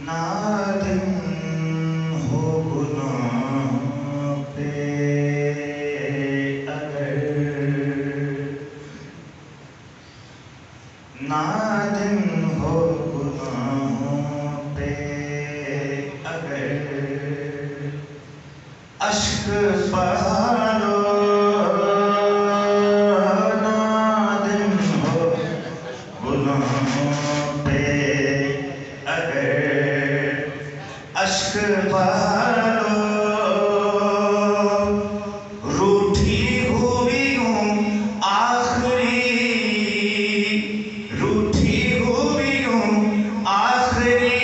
نادم ہو گناہوں پہ اگر، نادم ہو گناہوں پہ اگر، اشک بہارو نادم ہو گناہوں پہ اگر، اشک بہارو روٹھی ہوئی ہوں آخری، روٹھی ہوئی ہوں آخری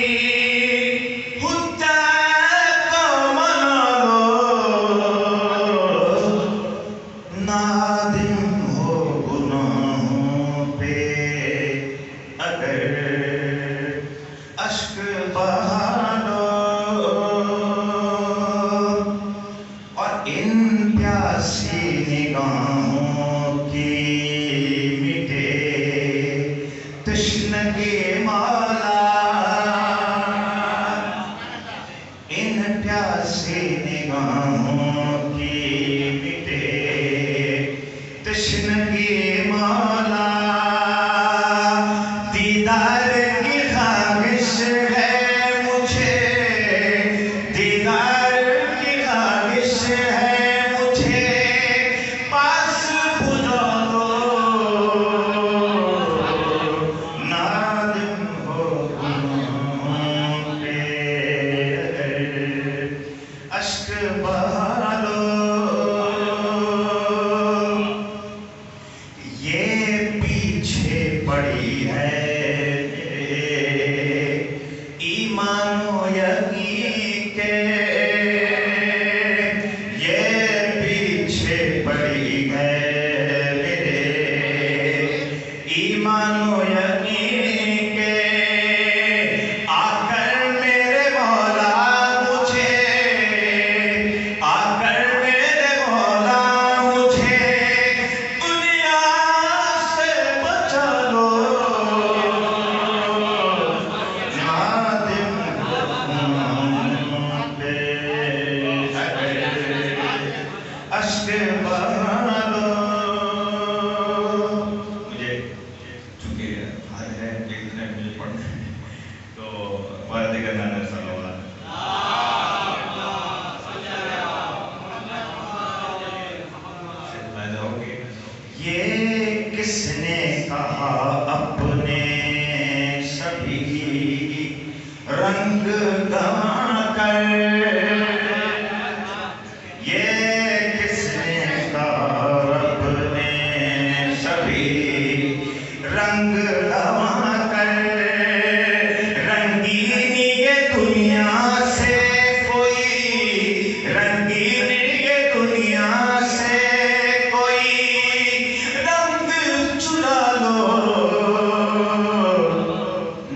حجت کو منا لو، نادم ہو گناہوں پہ اگر، اشک بہارو اور ان پیاسی نگاہوں کی مٹے تشنگی مولا، ان پیاسی نگاہوں کی مٹے تشنگی مولا، دیدار کی خواہش ہے مجھے، دیدار کی خواہش ہے مجھے، پاس بلا دو، نادم ہو گناہوں پہ اگر، اشک بہا لو، یہ پیچھے پڑی ہے ایمان و یقین کے، یہ پیچھے پڑی ہے میرے ایمان و یقین کے، آ کر میرے مولا مجھے، آ کر میرے مولا مجھے دنیا سے بچا لو، نادم ہو گناہوں پہ اگر، اشک بہا لو، مجھے چونکہ حد ہے کہ اتنے مجھے پڑھنا ہے تو وعدے کا نانا صلی اللہ علیہ وسلم، یہ کس نے کہا اپنے سبھی رنگ گنوا کر، یہ کس نے کہا اپنے سبھی رنگ گنوا کر، رنگینی یہ دنیا سے کوئی، رنگینی یہ دنیا سے کوئی رنگ چرا لو،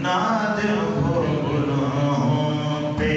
نادم ہو گناہوں پہ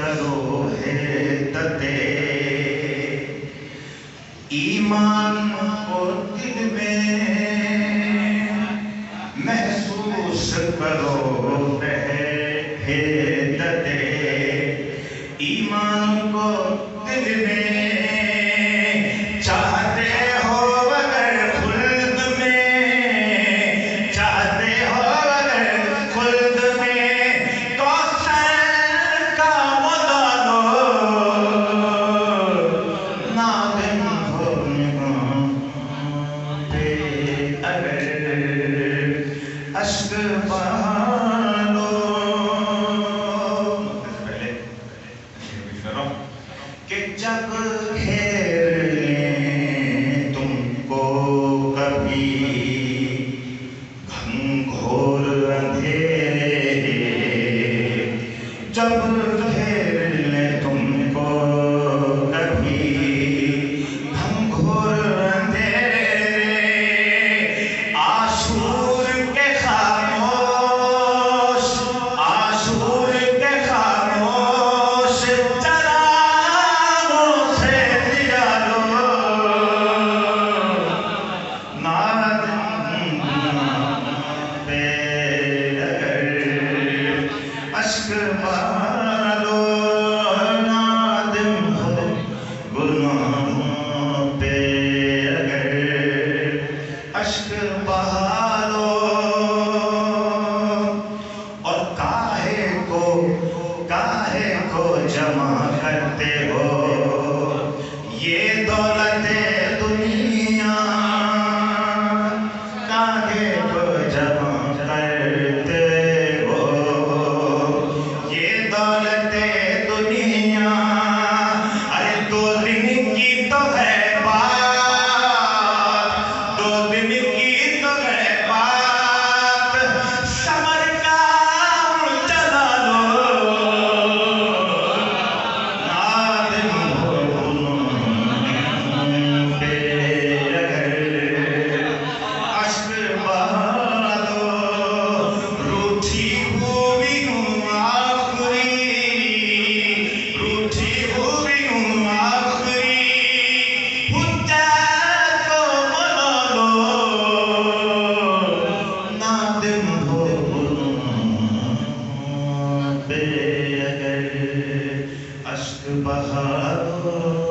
کرو حدت ایمان کو دل میں محسوس کرو حدت ایمان کو دل میں چاہتے ہو اگر خلد میں چاہتے ہو اگر خلد میں کوثر کا مزہ لو نادم ہو پہ اگر اشک بہا لو کہ جب گھیر لیں تم کو کبھی گھنگھور اندھیرے جب گھیر لیں تم کو کبھی گھنگھور اندھیرے عاشور کے خاموش عاشور کے خاموش اشک بہا لو نادم ہو گناہوں پہ اگر اشک بہا لو اور کاہے کو جمع کرتے ہو یہ دولت دنیا کاہے کو جمع کرتے دولت دنیا ارے دو دن کی تو ہے بات دو دن کی تو ہے بات سمر کا چلا لو نادم ہو پہ اگر اشک بہا لو روٹھی ہوئی ہوں اشک بہا لو